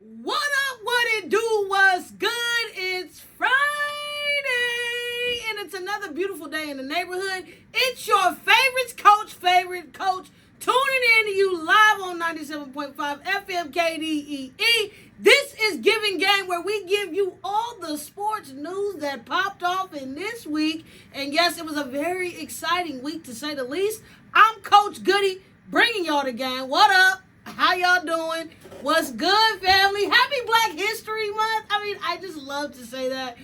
What up, what it do, what's good? It's Friday, and it's another beautiful day in the neighborhood. It's your favorite coach, tuning in to you live on 97.5 FM KDEE. This is Givin Game, where we give you all the sports news that popped off in this week. And yes, it was a very exciting week, to say the least. I'm Coach Goody, bringing y'all the game. What up? How y'all doing? What's good, family? Happy Black History Month. I just love to say that.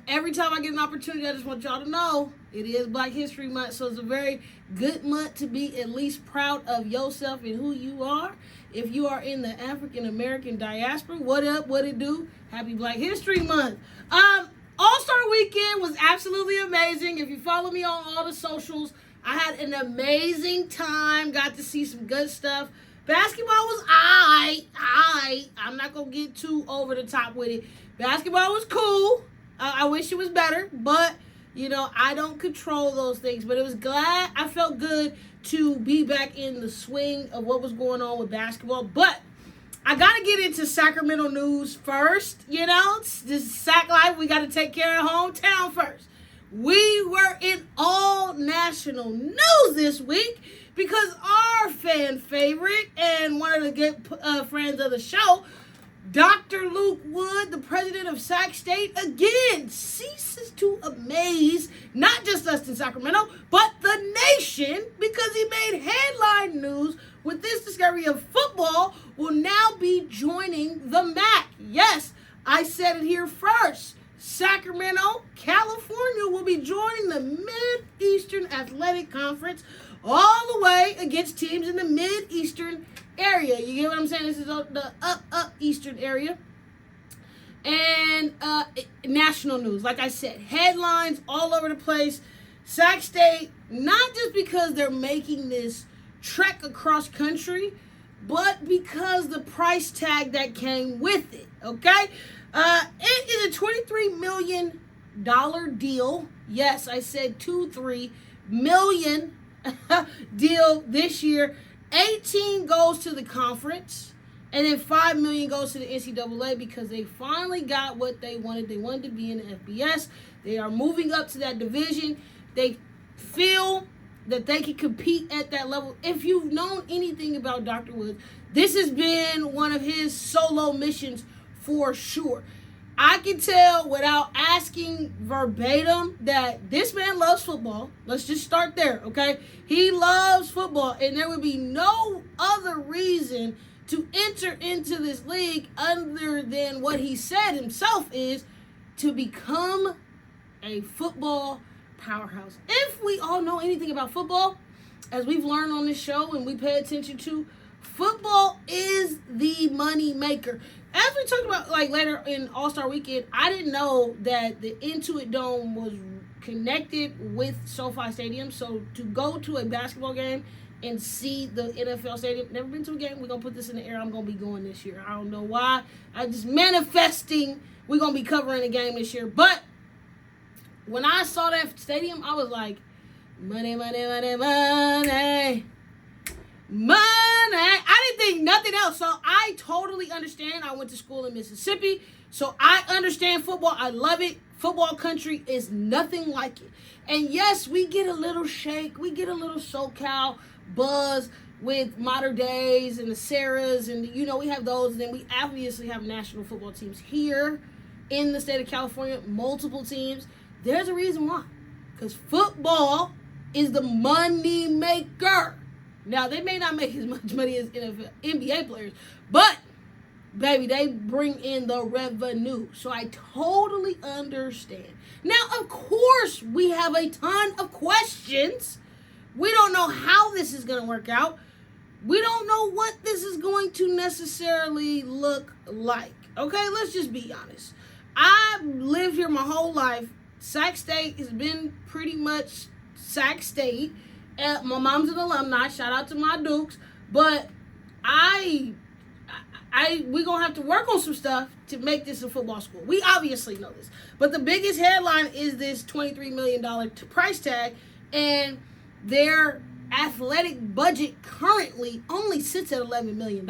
Every time I get an opportunity, I just want y'all to know it is Black History Month. So it's a very good month to be at least proud of yourself and who you are. If you are in the African American diaspora, what up, what it do? Happy Black History Month. All-Star Weekend was absolutely amazing. If you follow me on all the socials, I had an amazing time. Got to see some good stuff. Basketball was I'm not going to get too over the top with it. Basketball was cool. I wish it was better, but, I don't control those things. But I felt good to be back in the swing of what was going on with basketball. But I got to get into Sacramento news first. This is Sac Life. We got to take care of hometown first. We were in all national news this week because our fan favorite and one of the good friends of the show, Dr. Luke Wood, the president of Sac State, again ceases to amaze not just us in Sacramento, but the nation, because he made headline news with this discovery of football will now be joining the MAC. Yes, I said it here first. Sacramento, California will be joining the Mid-Eastern Athletic Conference all the way against teams in the Mid-Eastern area. You get what I'm saying? This is the Eastern area. And national news, like I said, headlines all over the place. Sac State, not just because they're making this trek across country, but because the price tag that came with it, okay? It is a $23 million deal. Yes, I said 23 million deal this year. 18 goes to the conference, and then 5 million goes to the NCAA because they finally got what they wanted. They wanted to be in the FBS. They are moving up to that division. They feel that they can compete at that level. If you've known anything about Dr. Woods, this has been one of his solo missions for sure. I can tell without asking verbatim that this man loves football. Let's just start there, okay? He loves football, and there would be no other reason to enter into this league other than what he said himself is to become a football powerhouse. If we all know anything about football, as we've learned on this show and we pay attention to, football is the money maker. As we talked about later in All-Star Weekend, I didn't know that the Intuit Dome was connected with SoFi Stadium. So to go to a basketball game and see the NFL stadium, never been to a game, we're going to put this in the air. I'm going to be going this year. I don't know why. I'm just manifesting we're going to be covering a game this year. But when I saw that stadium, I was like, money, money, money, money. Money. I didn't think nothing else. So I totally understand. I went to school in Mississippi, so I understand football. I love it. Football country is nothing like it. And yes, we get a little shake. We get a little SoCal buzz with Modern Days and the Sarahs, and we have those. And then we obviously have national football teams here in the state of California, multiple teams. There's a reason why. Because football is the money maker. Now, they may not make as much money as NBA players, but, baby, they bring in the revenue. So I totally understand. Now, of course, we have a ton of questions. We don't know how this is going to work out. We don't know what this is going to necessarily look like. Okay, let's just be honest. I've lived here my whole life. Sac State has been pretty much Sac State. My mom's an alumni. Shout out to my Dukes. But we're going to have to work on some stuff to make this a football school. We obviously know this. But the biggest headline is this $23 million price tag. And their athletic budget currently only sits at $11 million.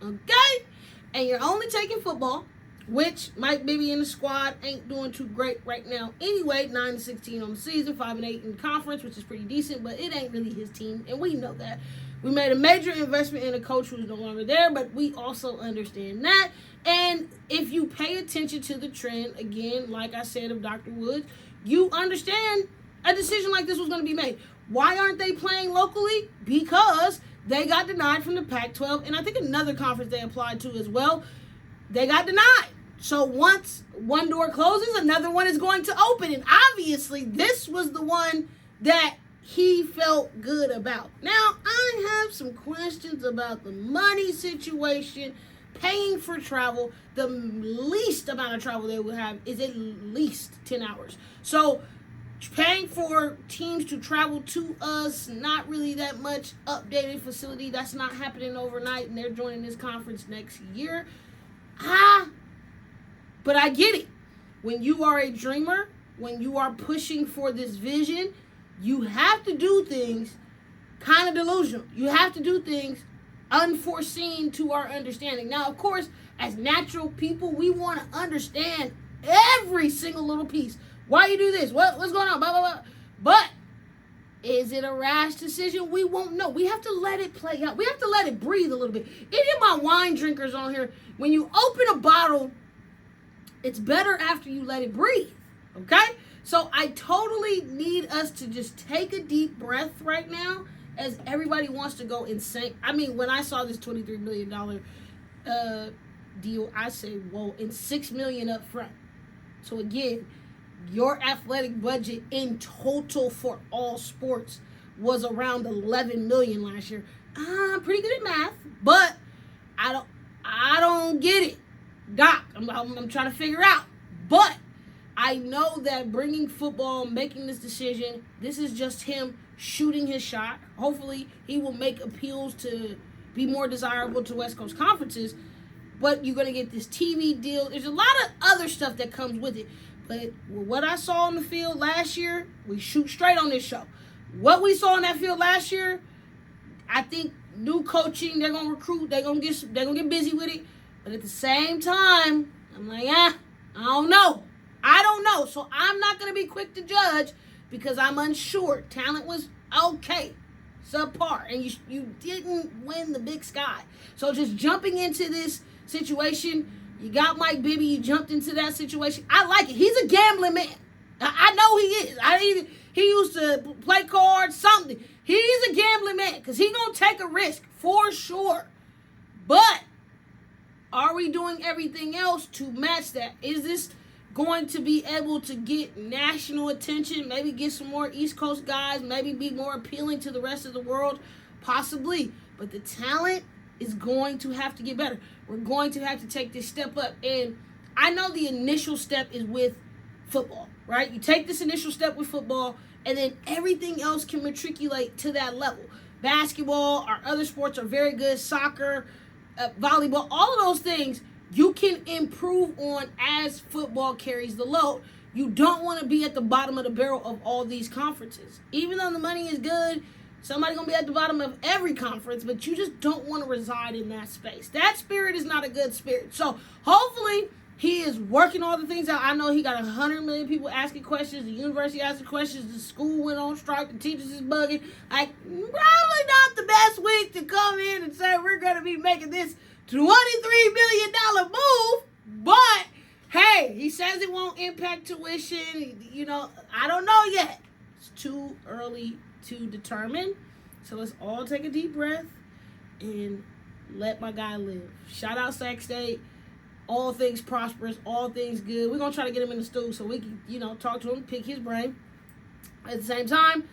Okay? and you're only taking football, which Mike Bibby in the squad ain't doing too great right now anyway. 9-16 on the season, 5-8 in conference, which is pretty decent, but it ain't really his team, and we know that. We made a major investment in a coach who's no longer there, but we also understand that. And if you pay attention to the trend, again, like I said of Dr. Woods, you understand a decision like this was going to be made. Why aren't they playing locally? Because they got denied from the Pac-12, and I think another conference they applied to as well. They got denied. So once one door closes, another one is going to open. And obviously, this was the one that he felt good about. Now, I have some questions about the money situation, paying for travel. The least amount of travel they will have is at least 10 hours. So paying for teams to travel to us, not really that much updated facility. That's not happening overnight, and they're joining this conference next year. But I get it. When you are a dreamer, when you are pushing for this vision, you have to do things kind of delusional. You have to do things unforeseen to our understanding. Now, of course, as natural people, we want to understand every single little piece. Why you do this? What's going on? Blah, blah, blah. But is it a rash decision? We won't know. We have to let it play out. We have to let it breathe a little bit. Any of my wine drinkers on here, when you open a bottle, it's better after you let it breathe. Okay? So I totally need us to just take a deep breath right now as everybody wants to go insane. I mean, when I saw this $23 million deal, I said, whoa, and $6 million up front. So again, your athletic budget in total for all sports was around $11 million last year. I'm pretty good at math, but I don't get it. Doc, I'm trying to figure out. But I know that bringing football, making this decision, this is just him shooting his shot. Hopefully, he will make appeals to be more desirable to West Coast conferences. But you're going to get this TV deal. There's a lot of other stuff that comes with it. But what I saw on the field last year, we shoot straight on this show. What we saw on that field last year, I think new coaching, they're going to recruit, they're going to get busy with it. But at the same time, I'm like, I don't know. So I'm not going to be quick to judge because I'm unsure. Talent was okay, subpar, and you didn't win the Big Sky. So just jumping into this situation, you got Mike Bibby, you jumped into that situation. I like it. He's a gambling man. I know he is. He used to play cards, something. He's a gambling man because he's going to take a risk for sure. But are we doing everything else to match that? Is this going to be able to get national attention, maybe get some more East Coast guys, maybe be more appealing to the rest of the world? Possibly. But the talent is going to have to get better. We're going to have to take this step up. And I know the initial step is with football, right? You take this initial step with football, and then everything else can matriculate to that level. Basketball, our other sports are very good. Soccer, volleyball, all of those things you can improve on as football carries the load. You don't want to be at the bottom of the barrel of all these conferences. Even though the money is good, somebody's going to be at the bottom of every conference, but you just don't want to reside in that space. That spirit is not a good spirit. So hopefully he is working all the things out. I know he got 100 million people asking questions. The university asking questions. The school went on strike. The teachers is bugging. Like, probably not the best week to come in and say we're going to be making this $23 million move. But, hey, he says it won't impact tuition. You know, I don't know yet. It's too early to determine. So let's all take a deep breath and let my guy live. Shout out Sac State. All things prosperous, all things good. We're going to try to get him in the stool so we can, talk to him, pick his brain. At the same time,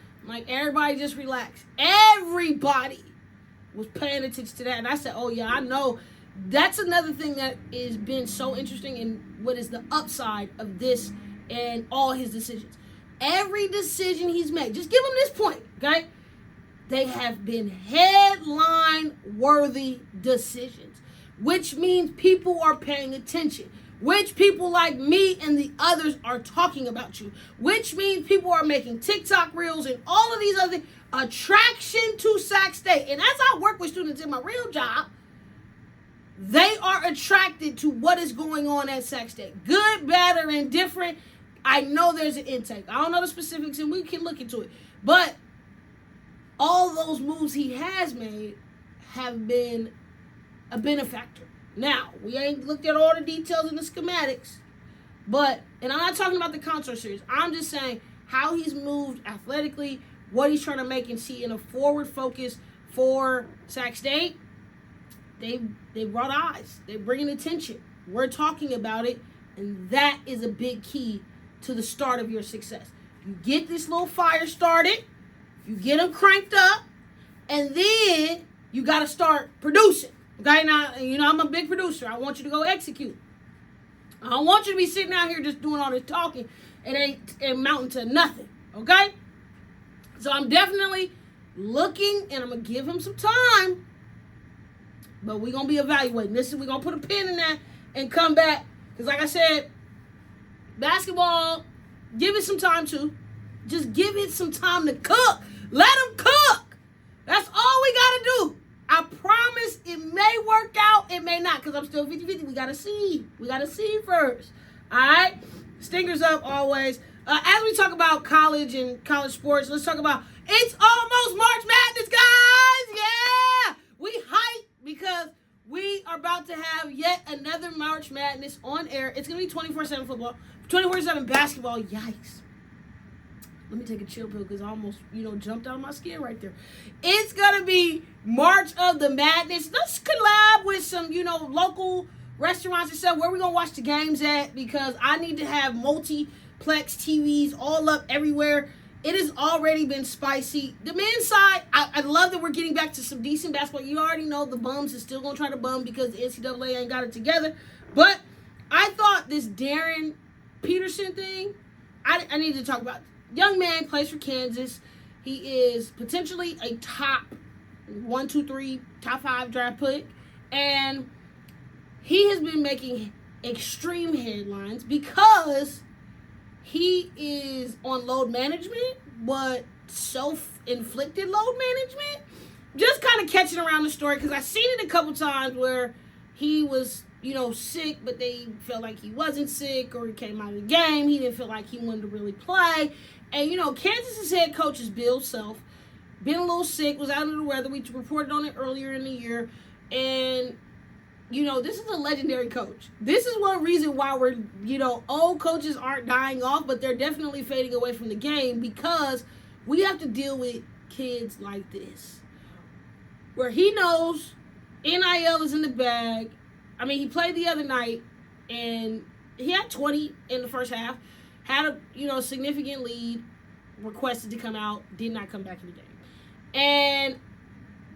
everybody just relax. Everybody was paying attention to that. And I said, oh, yeah, I know. That's another thing that has been so interesting in what is the upside of this and all his decisions. Every decision he's made, just give him this point, okay? They have been headline-worthy decisions, which means people are paying attention, which people like me and the others are talking about you, which means people are making TikTok reels and all of these other things. Attraction to Sac State. And as I work with students in my real job, they are attracted to what is going on at Sac State. Good, bad, or indifferent. I know there's an intake. I don't know the specifics, and we can look into it. But all those moves he has made have been a benefactor. Now, we ain't looked at all the details in the schematics, but, and I'm not talking about the concert series. I'm just saying how he's moved athletically, what he's trying to make and see in a forward focus for Sac State. They brought eyes. They're bringing attention. We're talking about it, and that is a big key to the start of your success. You get this little fire started, you get them cranked up, and then you got to start producing. Okay, now, I'm a big producer. I want you to go execute. I don't want you to be sitting out here just doing all this talking and ain't amounting to nothing. Okay? So I'm definitely looking, and I'm going to give him some time. But we're going to be evaluating. We're going to put a pin in that and come back. Because like I said, basketball, give it some time too. Just give it some time to cook. Let them cook. That's all we got to do. I promise it may work out. It may not, because I'm still 50-50. We got to see. We got to see first. All right? Stingers up always. As we talk about college and college sports, let's talk about it's almost March Madness, guys. Yeah. We hype because we are about to have yet another March Madness on air. It's going to be 24/7 football, 24/7 basketball. Yikes. Let me take a chill pill because I almost, jumped out of my skin right there. It's going to be March of the Madness. Let's collab with some, local restaurants and stuff. Where we going to watch the games at? Because I need to have multiplex TVs all up everywhere. It has already been spicy. The men's side, I love that we're getting back to some decent basketball. You already know the bums is still going to try to bum because the NCAA ain't got it together. But I thought this Darren Peterson thing, I need to talk about. Young man plays for Kansas. He is potentially a top 1, 2, 3, top 5 draft pick. And he has been making extreme headlines because he is on load management, but self-inflicted load management. Just kind of catching around the story because I've seen it a couple times where he was, sick, but they felt like he wasn't sick, or he came out of the game. He didn't feel like he wanted to really play. And, Kansas's head coach is Bill Self. Been a little sick, was out of the weather. We reported on it earlier in the year. And, this is a legendary coach. This is one reason why we're, old coaches aren't dying off, but they're definitely fading away from the game because we have to deal with kids like this. Where he knows NIL is in the bag. I mean, he played the other night, and he had 20 in the first half. Had a significant lead, requested to come out, did not come back in the game. And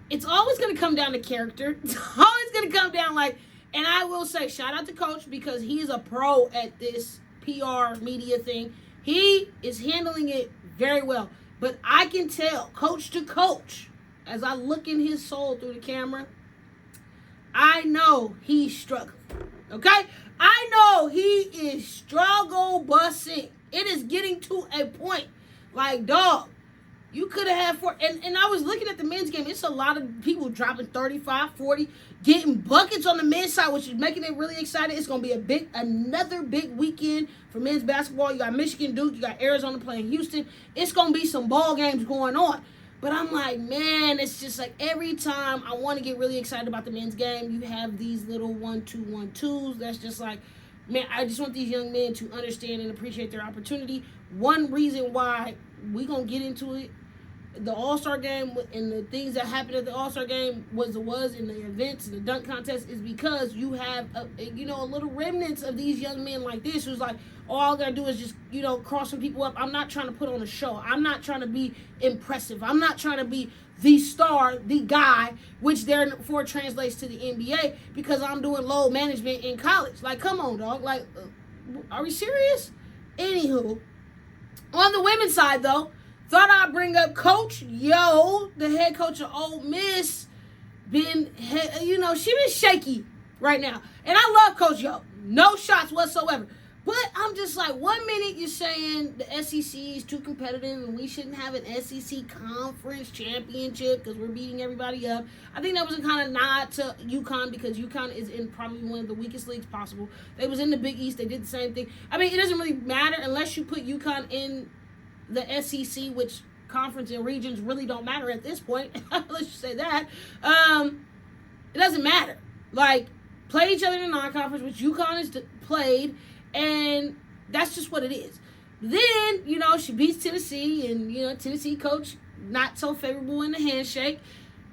it's always going to come down to character. It's always going to come down and I will say, shout out to Coach because he is a pro at this PR media thing. He is handling it very well. But I can tell, coach to coach, as I look in his soul through the camera, I know he's struggling. Okay? I know he is struggle busing. It is getting to a point dog, you could have had 4. And I was looking at the men's game. It's a lot of people dropping 35, 40, getting buckets on the men's side, which is making it really exciting. It's going to be another big weekend for men's basketball. You got Michigan, Duke. You got Arizona playing Houston. It's going to be some ball games going on. But I'm like, man, it's just every time I want to get really excited about the men's game, you have these little 1-2-1-2s. That's just man, I just want these young men to understand and appreciate their opportunity. One reason why we going to get into it, the All-Star game and the things that happened at the All-Star game was in the events and the dunk contest is because you have, a little remnants of these young men like this who's all I got to do is just, cross some people up. I'm not trying to put on a show. I'm not trying to be impressive. I'm not trying to be the star, the guy, which therefore translates to the NBA because I'm doing load management in college. Come on, dog. Are we serious? Anywho, on the women's side, though, thought I'd bring up Coach Yo, the head coach of Ole Miss. She been shaky right now. And I love Coach Yo. No shots whatsoever. But I'm just like, 1 minute you're saying the SEC is too competitive and we shouldn't have an SEC conference championship because we're beating everybody up. I think that was a kind of nod to UConn because UConn is in probably one of the weakest leagues possible. They was in the Big East. They did the same thing. I mean, it doesn't really matter unless you put UConn in the SEC, which conference and regions really don't matter at this point. Let's just say that. It doesn't matter. Like, play each other in a non-conference, which UConn has played, and that's just what it is. Then, she beats Tennessee, and, Tennessee coach not so favorable in the handshake,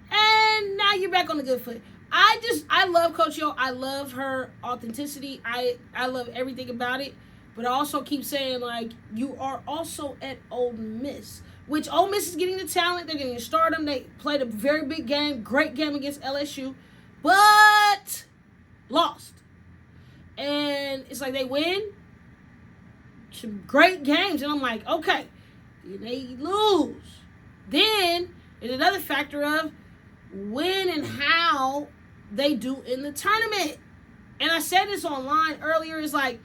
and now you're back on the good foot. I love Coach Yo. I love her authenticity. I love everything about it, but I also keep saying, like, you are also at Ole Miss, which Ole Miss is getting the talent. They're getting the stardom. They played a very big game, great game against LSU, but lost. And it's like they win some great games. And I'm like, okay, they lose. Then there's another factor of when and how they do in the tournament. And I said this online earlier. It's like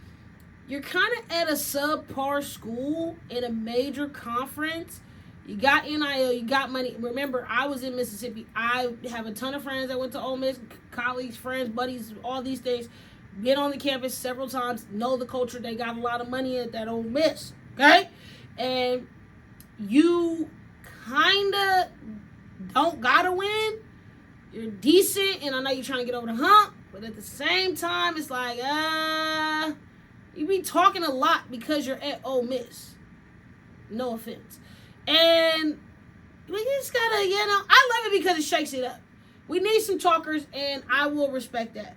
you're kind of at a subpar school in a major conference. You got NIL, you got money. Remember, I was in Mississippi. I have a ton of friends that went to Ole Miss, colleagues, friends, buddies, all these things. Been on the campus several times, know the culture. They got a lot of money at that Ole Miss, okay? And you kind of don't got to win. You're decent, and I know you're trying to get over the hump, but at the same time, it's like, you be talking a lot because you're at Ole Miss. No offense. And we just gotta, I love it because it shakes it up. We need some talkers, and I will respect that.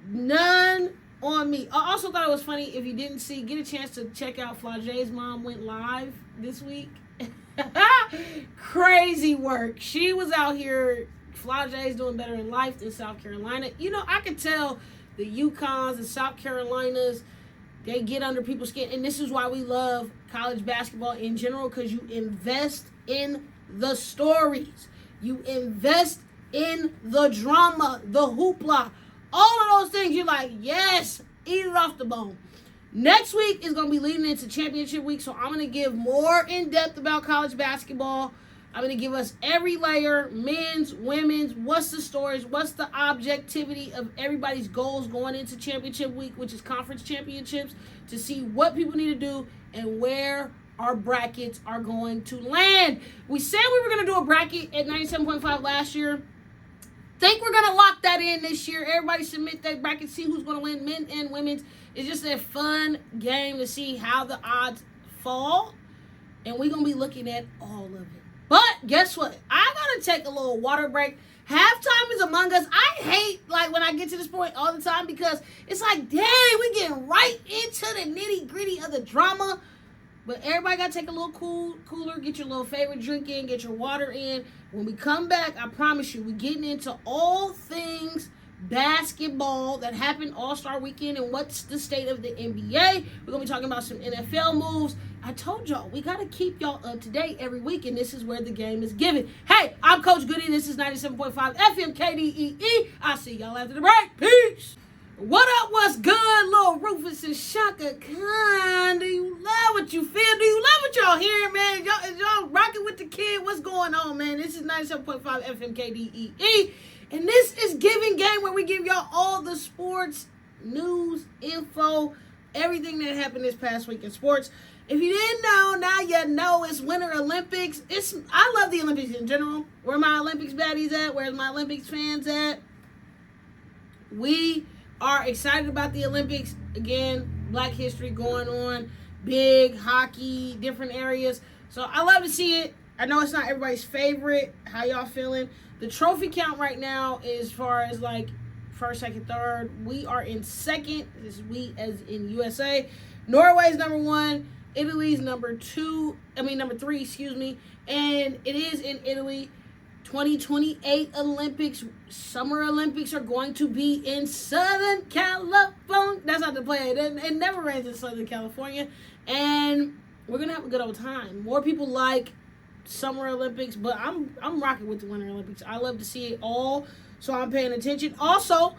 None on me. I also thought it was funny, if you didn't see, get a chance to check out Flage's mom went live this week. Crazy work. She was out here. Flage's doing better in life than South Carolina. I could tell the UConns and South Carolinas, they get under people's skin. And this is why we love college basketball in general, because you invest in the stories. You invest in the drama, the hoopla. All of those things, you're like, yes, eat it off the bone. Next week is going to be leading into championship week, so I'm going to give more in-depth about college basketball. I'm going to give us every layer, men's, women's, what's the stories, what's the objectivity of everybody's goals going into championship week, which is conference championships, to see what people need to do and where our brackets are going to land. We said we were going to do a bracket at 97.5 last year. Think we're going to lock that in this year. Everybody submit their bracket, see who's going to win, men and women's. It's just a fun game to see how the odds fall, and we're going to be looking at all of it. But guess what? I got to take a little water break. Halftime is among us. I hate, when I get to this point all the time, because it's like, dang, we getting right into the nitty-gritty of the drama. But everybody got to take a little cooler, get your little favorite drink in, get your water in. When we come back, I promise you, we're getting into all things basketball that happened All-Star Weekend and what's the state of the NBA. We're going to be talking about some NFL moves. I told y'all, we got to keep y'all up to date every week, and this is where the game is given. Hey, I'm Coach Goody. This is 97.5 FM KDEE. I'll see y'all after the break. Peace. What up? What's good, little Rufus and Shaka Khan? Do you love what you feel? Do you love what y'all hear, man? Y'all rocking with the kid? What's going on, man? This is 97.5 FM KDEE. And this is Givin Game, where we give y'all all the sports, news, info, everything that happened this past week in sports. If you didn't know, now you know. It's Winter Olympics. I love the Olympics in general. Where my Olympics baddies at? Where's my Olympics fans at? We are excited about the Olympics. Again, Black history going on. Big hockey, different areas. So I love to see it. I know it's not everybody's favorite. How y'all feeling? The trophy count right now is, as far as first, second, third. We are in second. This is we as in USA. Norway's number 1. Italy's number 3, and it is in Italy. 2028 Olympics, Summer Olympics are going to be in Southern California. That's not the plan. It never rains in Southern California, and we're gonna have a good old time. More people like Summer Olympics, but I'm rocking with the Winter Olympics. I love to see it all, so I'm paying attention. Also,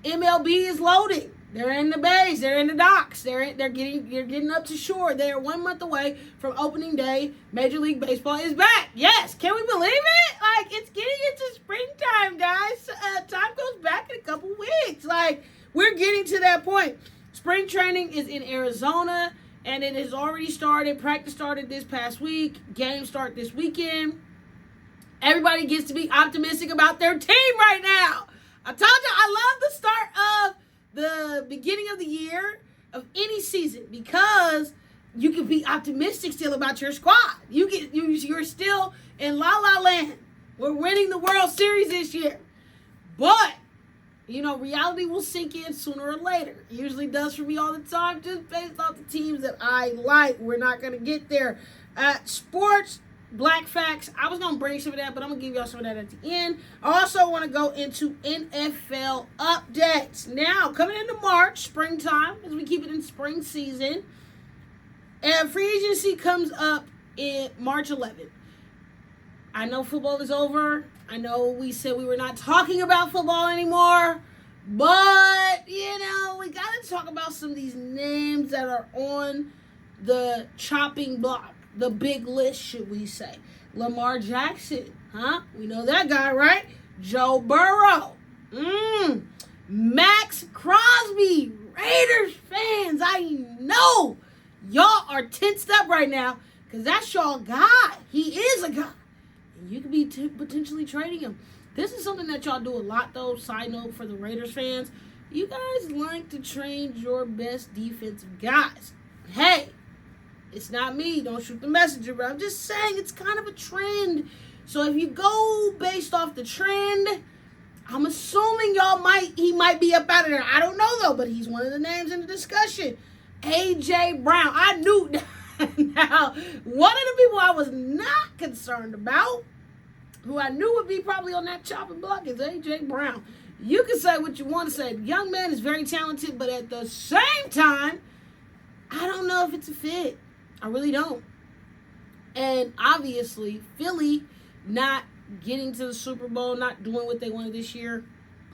MLB is loading. They're in the bays. They're in the docks. You're getting up to shore. They are 1 month away from opening day. Major League Baseball is back. Yes, can we believe it? Like, it's getting into springtime, guys. Time goes back in a couple weeks. Like, we're getting to that point. Spring training is in Arizona, and it has already started. Practice started this past week. Games start this weekend. Everybody gets to be optimistic about their team right now. I told you I love the start of the beginning of the year of any season because you can be optimistic still about your squad. You're still in La La Land. We're winning the World Series this year. But, reality will sink in sooner or later. It usually does for me all the time, just based off the teams that I like. We're not going to get there. Sports Black facts. I was going to bring some of that, but I'm going to give y'all some of that at the end. I also want to go into NFL updates. Now, coming into March, springtime, as we keep it in spring season, and free agency comes up in March 11th. I know football is over. I know we said we were not talking about football anymore, but, we got to talk about some of these names that are on the chopping block. The big list, should we say. Lamar Jackson, we know that guy, right? Joe Burrow. Max Crosby. Raiders fans, I know y'all are tensed up right now because that's y'all guy. He is a guy. And you could be potentially trading him. This is something that y'all do a lot, though. Side note for the Raiders fans. You guys like to trade your best defensive guys. Hey. It's not me. Don't shoot the messenger. But I'm just saying it's kind of a trend. So if you go based off the trend, I'm assuming he might be up out of there. I don't know, though. But he's one of the names in the discussion. A.J. Brown. I knew. Now, one of the people I was not concerned about, who I knew would be probably on that chopping block, is A.J. Brown. You can say what you want to say. The young man is very talented. But at the same time, I don't know if it's a fit. I really don't. And obviously, Philly not getting to the Super Bowl, not doing what they wanted this year,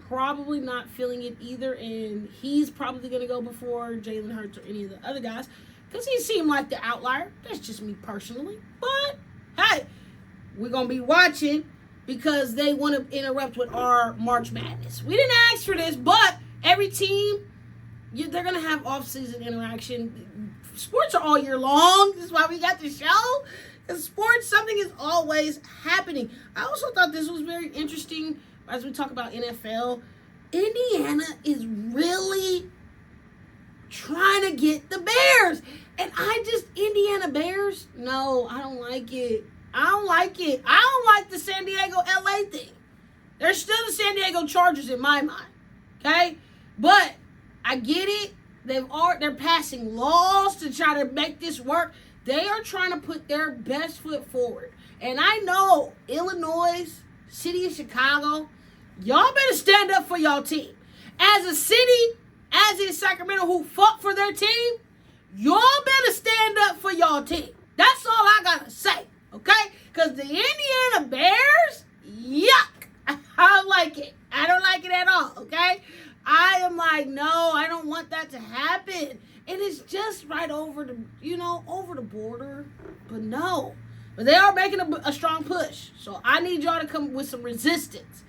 probably not feeling it either. And he's probably going to go before Jalen Hurts or any of the other guys because he seemed like the outlier. That's just me personally. But, hey, we're going to be watching because they want to interrupt with our March Madness. We didn't ask for this, but every team, they're going to have off-season interaction. Sports are all year long. This is why we got the show. In sports, something is always happening. I also thought this was very interesting as we talk about NFL. Indiana is really trying to get the Bears. And Indiana Bears? No, I don't like it. I don't like the San Diego LA thing. They're still the San Diego Chargers in my mind. Okay? But I get it. They're passing laws to try to make this work. They are trying to put their best foot forward. And I know Illinois, city of Chicago, y'all better stand up for y'all team. As a city, as in Sacramento, who fought for their team, y'all better stand up for y'all team. That's all I gotta say, okay? Because the Indiana Bears, yuck. I don't like it. I don't like it at all, okay? I am like, no, I don't want that to happen. And it's just right over the border. But no. But they are making a strong push. So I need y'all to come with some resistance.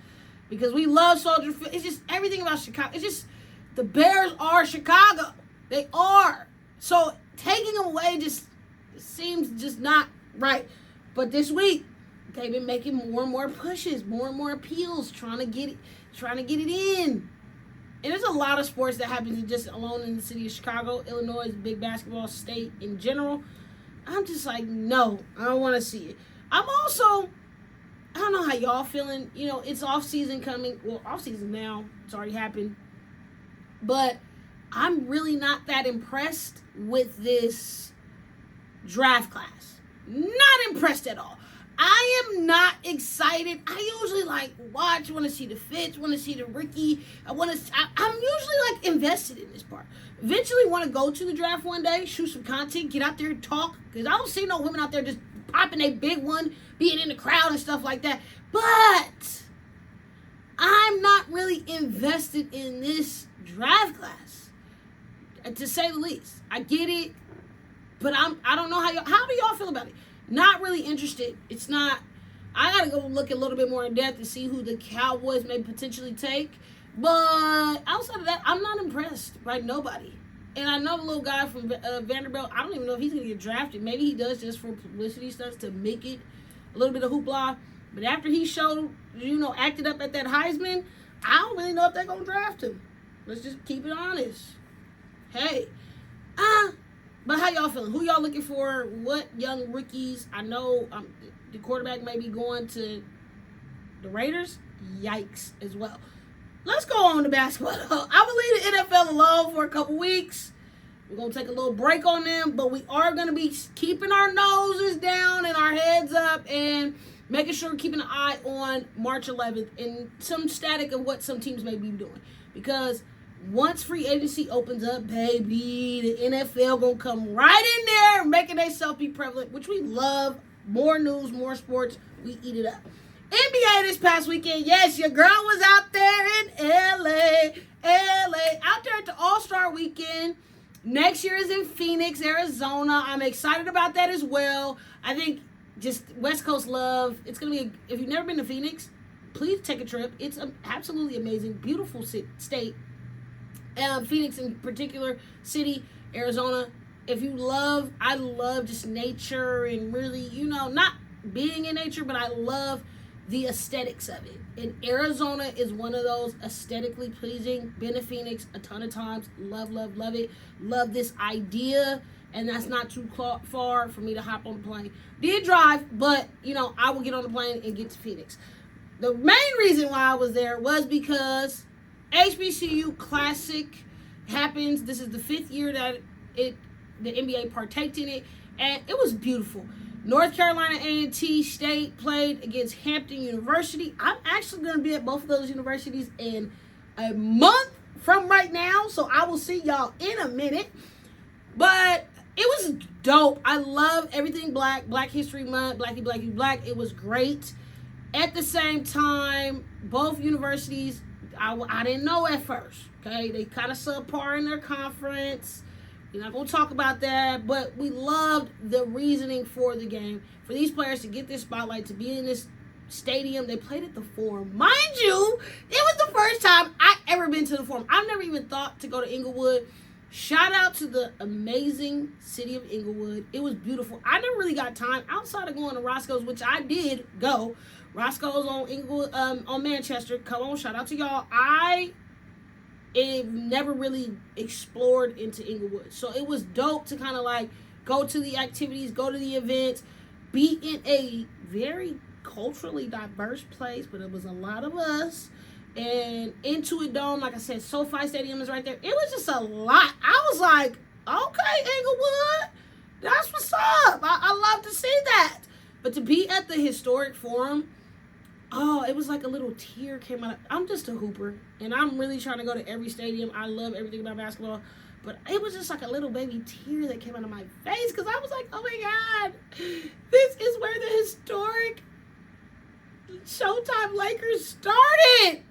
Because we love Soldier Field. It's just everything about Chicago. It's just, the Bears are Chicago. They are. So taking them away just seems just not right. But this week, they've been making more and more pushes, more and more appeals, trying to get it in. And there's a lot of sports that happen just alone in the city of Chicago. Illinois is a big basketball state in general. I'm just like, no, I don't want to see it. I don't know how y'all feeling. It's off-season coming. Well, off-season now. It's already happened. But I'm really not that impressed with this draft class. Not impressed at all. I am not excited. I usually watch, want to see the fits, want to see the rookie. I'm usually invested in this part. Eventually want to go to the draft one day, shoot some content, get out there and talk. Because I don't see no women out there just popping a big one, being in the crowd and stuff like that. But I'm not really invested in this draft class. to say the least. I get it, but I don't know how do y'all feel about it? Not really interested. It's not. I gotta go look a little bit more in depth to see who the Cowboys may potentially take. But outside of that, I'm not impressed by nobody. And I know the little guy from Vanderbilt, I don't even know if he's going to get drafted. Maybe he does just for publicity stunts to make it a little bit of hoopla. But after he showed, acted up at that Heisman, I don't really know if they're going to draft him. Let's just keep it honest. Hey. But how y'all feeling? Who y'all looking for? What young rookies? I know the quarterback may be going to the Raiders. Yikes as well. Let's go on to basketball. I will leave the NFL alone for a couple weeks. We're going to take a little break on them, but we are going to be keeping our noses down and our heads up and making sure we're keeping an eye on March 11th and some static of what some teams may be doing. Because once free agency opens up, baby, the NFL going to come right in there making themselves be prevalent, which we love. More news, more sports. We eat it up. NBA this past weekend, yes, your girl was out there in LA, out there at the All-Star Weekend. Next year is in Phoenix, Arizona. I'm excited about that as well. I think just West Coast love. It's going to be, if you've never been to Phoenix, please take a trip. It's absolutely amazing, beautiful state. Phoenix in particular, city, Arizona. If you love, I love just nature and really, not being in nature, but I love the aesthetics of it. And Arizona is one of those aesthetically pleasing. Been to Phoenix a ton of times. Love it. Love this idea. And that's not too far for me to hop on the plane. Did drive, but, I will get on the plane and get to Phoenix. The main reason why I was there was because HBCU Classic happens. This is the 5th year that the NBA partaked in it. And it was beautiful. North Carolina A&T State played against Hampton University. I'm actually going to be at both of those universities in a month from right now, so I will see y'all in a minute. But it was dope. I love everything Black History Month, Blackie, Black. It was great. At the same time, both universities, I didn't know at first, okay? They kind of subpar in their conference. We're not going to talk about that, but we loved the reasoning for the game. For these players to get this spotlight, to be in this stadium. They played at the Forum. Mind you, it was the first time I ever been to the Forum. I've never even thought to go to Inglewood. Shout out to the amazing city of Inglewood. It was beautiful. I never really got time outside of going to Roscoe's, which I did go. Roscoe's on Inglewood, on Manchester. Come on, shout out to y'all. It never really explored into Inglewood. So it was dope to kind of go to the activities, go to the events, be in a very culturally diverse place, but it was a lot of us. And Intuit Dome, like I said, SoFi Stadium is right there. It was just a lot. I was like, okay, Inglewood, that's what's up. I love to see that. But to be at the historic Forum, it was like a little tear came out. I'm just a hooper, and I'm really trying to go to every stadium. I love everything about basketball, but it was just like a little baby tear that came out of my face because I was like, oh my God, this is where the historic Showtime Lakers started.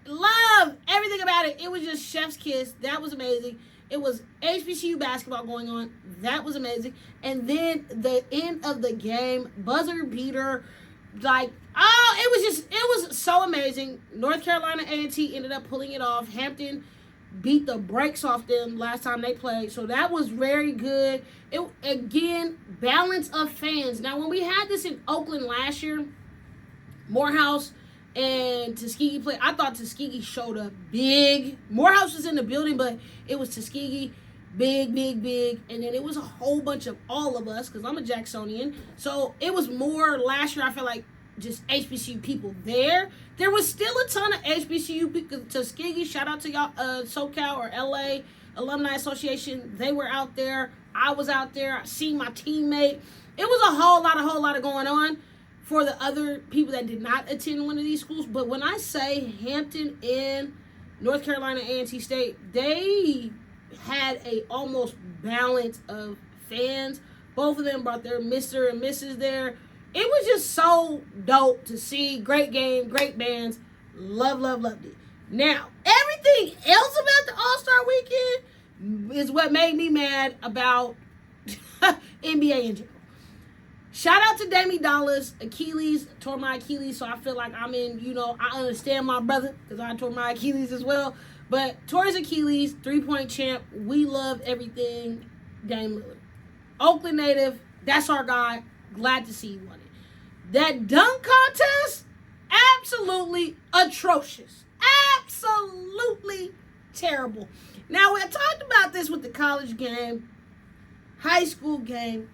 Love everything about it. It was just chef's kiss. That was amazing. It was HBCU basketball going on. That was amazing. And then the end of the game, buzzer beater, it was so amazing. North Carolina A&T ended up pulling it off. Hampton beat the brakes off them last time they played. So that was very good. Again, balance of fans. Now, when we had this in Oakland last year, Morehouse and Tuskegee played. I thought Tuskegee showed up big. Morehouse was in the building, but it was Tuskegee. Big. And then it was a whole bunch of all of us, because I'm a Jacksonian. So it was more last year, I felt like just HBCU people there. There was still a ton of HBCU people. Tuskegee, shout out to y'all, SoCal or LA Alumni Association. They were out there. I was out there. I seen my teammate. It was a whole lot of going on for the other people that did not attend one of these schools. But when I say Hampton and North Carolina A&T State, they had a almost balance of fans. Both of them brought their Mr. and Mrs. there. It was just so dope to see. Great game, great bands. Loved it. Now, everything else about the All-Star Weekend, is what made me mad about NBA in general. Shout out to Demi Dollars. Achilles, tore my Achilles, so I feel like I'm in, I understand my brother because I tore my Achilles as well. But tore his Achilles, 3-point champ. We love everything Dame Lillard. Oakland native, that's our guy. Glad to see he won it. That dunk contest, absolutely atrocious. Absolutely terrible. Now, we talked about this with the college game, high school game.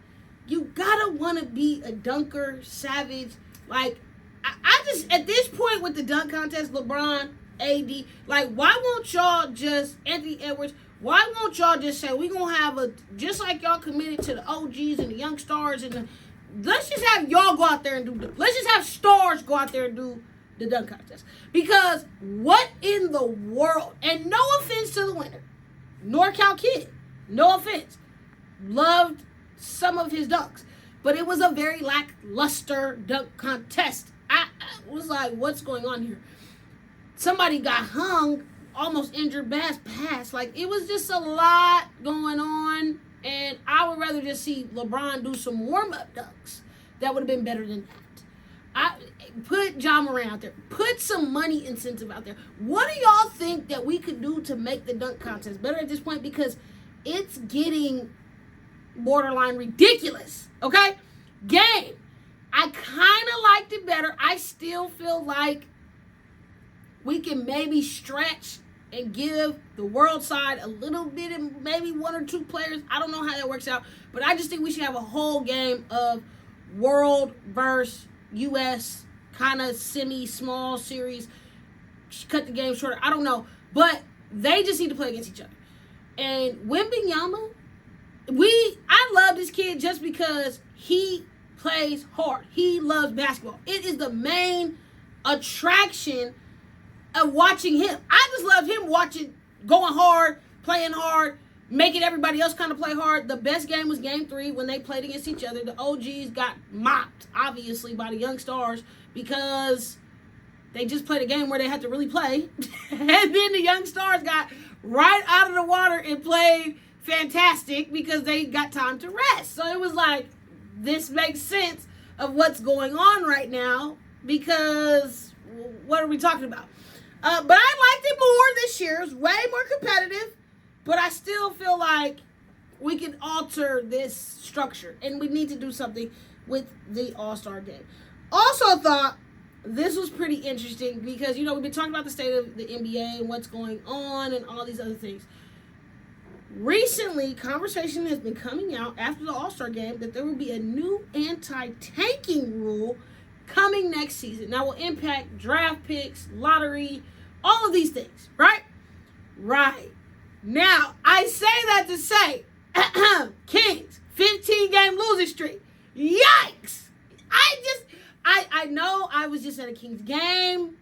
You gotta want to be a dunker, savage. Like, I just, at this point with the dunk contest, LeBron, AD, like, why won't y'all just, Anthony Edwards, why won't y'all just say, we're going to have just like y'all committed to the OGs and the young stars, let's just have y'all go out there and let's just have stars go out there and do the dunk contest. Because what in the world, and no offense to the winner, NorCal kid, no offense, loved some of his dunks, but it was a very lackluster dunk contest. I was like, what's going on here? Somebody got hung, almost injured pass. Like, it was just a lot going on, and I would rather just see LeBron do some warm-up dunks. That would have been better than that. Put John Moran out there. Put some money incentive out there. What do y'all think that we could do to make the dunk contest better at this point? Because it's getting borderline ridiculous. Okay? Game. I kind of liked it better. I still feel like we can maybe stretch and give the world side a little bit of maybe one or two players. I don't know how that works out, but I just think we should have a whole game of world versus U.S. kind of semi-small series. Cut the game shorter. I don't know, but they just need to play against each other. And Wembanyama, I love this kid just because he plays hard. He loves basketball. It is the main attraction of watching him. I just love him going hard, playing hard, making everybody else kind of play hard. The best game was game 3 when they played against each other. The OGs got mopped, obviously, by the young stars because they just played a game where they had to really play. And then the young stars got right out of the water and played fantastic because they got time to rest. So it was like, this makes sense of what's going on right now because what are we talking about? But I liked it more this year. It was way more competitive, but I still feel like we can alter this structure, and we need to do something with the All-Star game. Also thought this was pretty interesting because, we've been talking about the state of the NBA and what's going on and all these other things. Recently, conversation has been coming out after the All-Star game that there will be a new anti-tanking rule coming next season. That will impact draft picks, lottery, all of these things, right? Right. Now, I say that to say, Kings, 15-game losing streak. Yikes! I know I was just at a Kings game.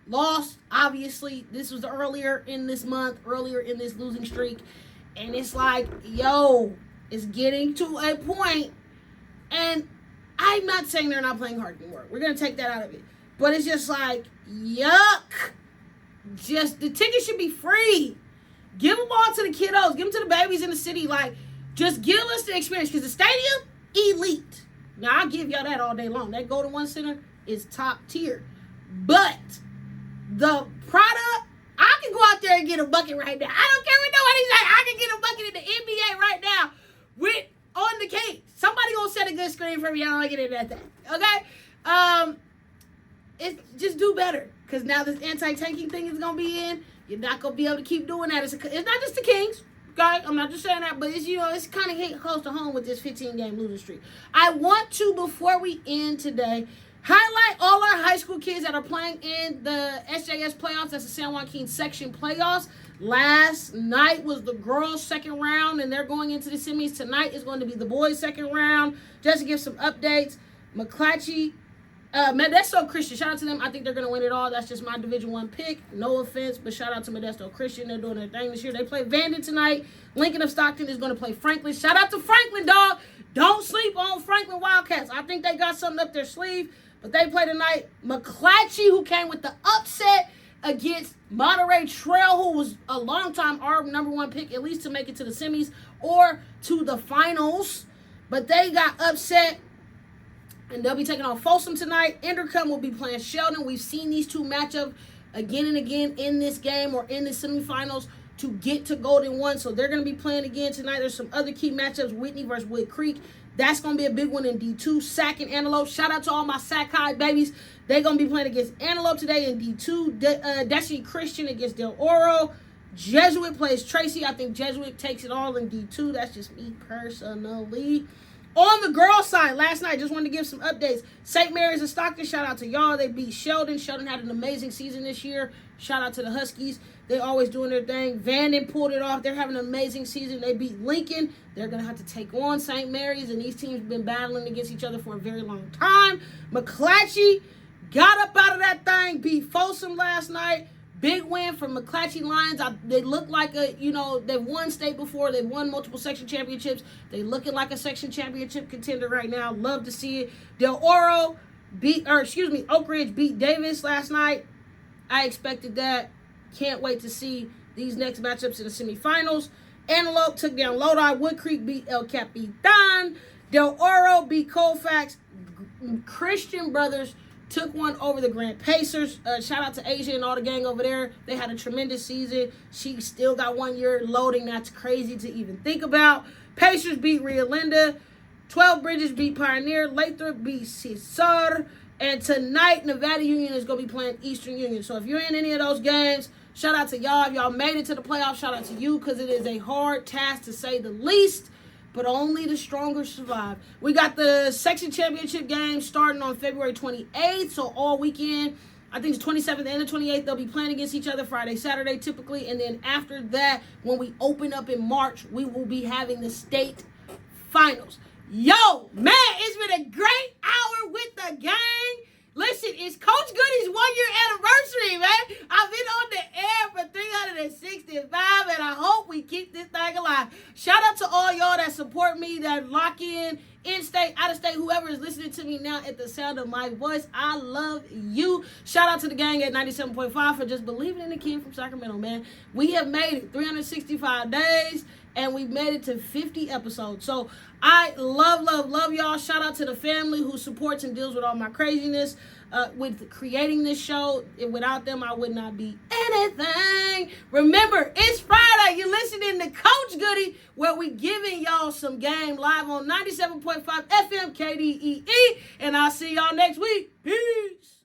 Lost, obviously. This was earlier in this month, earlier in this losing streak. And it's like, it's getting to a point. And I'm not saying they're not playing hard anymore. We're going to take that out of it. But it's just like, yuck. Just, the tickets should be free. Give them all to the kiddos. Give them to the babies in the city. Like, just give us the experience. Because the stadium, elite. Now, I'll give y'all that all day long. That Golden One Center is top tier. But the product, I can go out there and get a bucket right now. I don't care what nobody's saying. I can get a bucket in the NBA right now on the Kings. Somebody gonna set a good screen for me. I don't get it at that. Okay? Just do better. Because now this anti-tanking thing is gonna be in. You're not gonna be able to keep doing that. It's not just the Kings. Okay? I'm not just saying that, but it's kind of hitting close to home with this 15-game losing streak. I want to, before we end today, highlight all our high school kids that are playing in the SJS playoffs. That's the San Joaquin section playoffs. Last night was the girls' second round, and they're going into the semis. Tonight is going to be the boys' second round. Just to give some updates, McClatchy, Modesto Christian, shout out to them. I think they're going to win it all. That's just my Division I pick. No offense, but shout out to Modesto Christian. They're doing their thing this year. They play Vanden tonight. Lincoln of Stockton is going to play Franklin. Shout out to Franklin, dog. Don't sleep on Franklin Wildcats. I think they got something up their sleeve, but they play tonight. McClatchy, who came with the upset against Monterey Trail, who was a long time our number one pick, at least to make it to the semis or to the finals. But they got upset, and they'll be taking on Folsom tonight. Endercombe will be playing Sheldon. We've seen these two match up again and again in this game or in the semifinals to get to Golden 1. So they're going to be playing again tonight. There's some other key matchups, Whitney versus Wood Creek. That's going to be a big one in D2. Sac and Antelope. Shout out to all my Sac High babies. They're going to be playing against Antelope today in D2. Destiny Christian against Del Oro. Jesuit plays Tracy. I think Jesuit takes it all in D2. That's just me personally. On the girls' side, last night, just wanted to give some updates. St. Mary's and Stockton, shout out to y'all. They beat Sheldon. Sheldon had an amazing season this year. Shout out to the Huskies. They always doing their thing. Vanden pulled it off. They're having an amazing season. They beat Lincoln. They're going to have to take on St. Mary's, and these teams have been battling against each other for a very long time. McClatchy got up out of that thing, beat Folsom last night. Big win for McClatchy Lions. They look like they've won state before. They've won multiple section championships. They looking like a section championship contender right now. Love to see it. Oak Ridge beat Davis last night. I expected that. Can't wait to see these next matchups in the semifinals. Antelope took down Lodi. Wood Creek beat El Capitan. Del Oro beat Colfax. Christian Brothers took one over the Grand Pacers. Shout out to Asia and all the gang over there. They had a tremendous season. She still got 1 year loading. That's crazy to even think about. Pacers beat Rio Linda. 12 Bridges beat Pioneer. Lathrop beat Cesar. And tonight, Nevada Union is going to be playing Eastern Union. So if you're in any of those games, shout out to y'all. If y'all made it to the playoffs, shout out to you, because it is a hard task to say the least. But only the stronger survive. We got the section championship game starting on February 28th. So all weekend, I think it's 27th and the 28th, they'll be playing against each other Friday, Saturday typically. And then after that, when we open up in March, we will be having the state finals. Yo, man, it's been a great hour with the gang. Listen, it's Coach Goody's 1 year anniversary, man. I've been on the air for 365, and I hope we keep this thing alive. Shout out to all y'all that support me, that lock in state, out of state, whoever is listening to me now at the sound of my voice. I love you. Shout out to the gang at 97.5 for just believing in the kid from Sacramento, man. We have made it 365 days, and we've made it to 50 episodes. So I love y'all. Shout out to the family who supports and deals with all my craziness with creating this show. Without them, I would not be anything. Remember, it's Friday. You're listening to Coach Goody, where we giving y'all some game live on 97.5 FM KDEE. And I'll see y'all next week. Peace.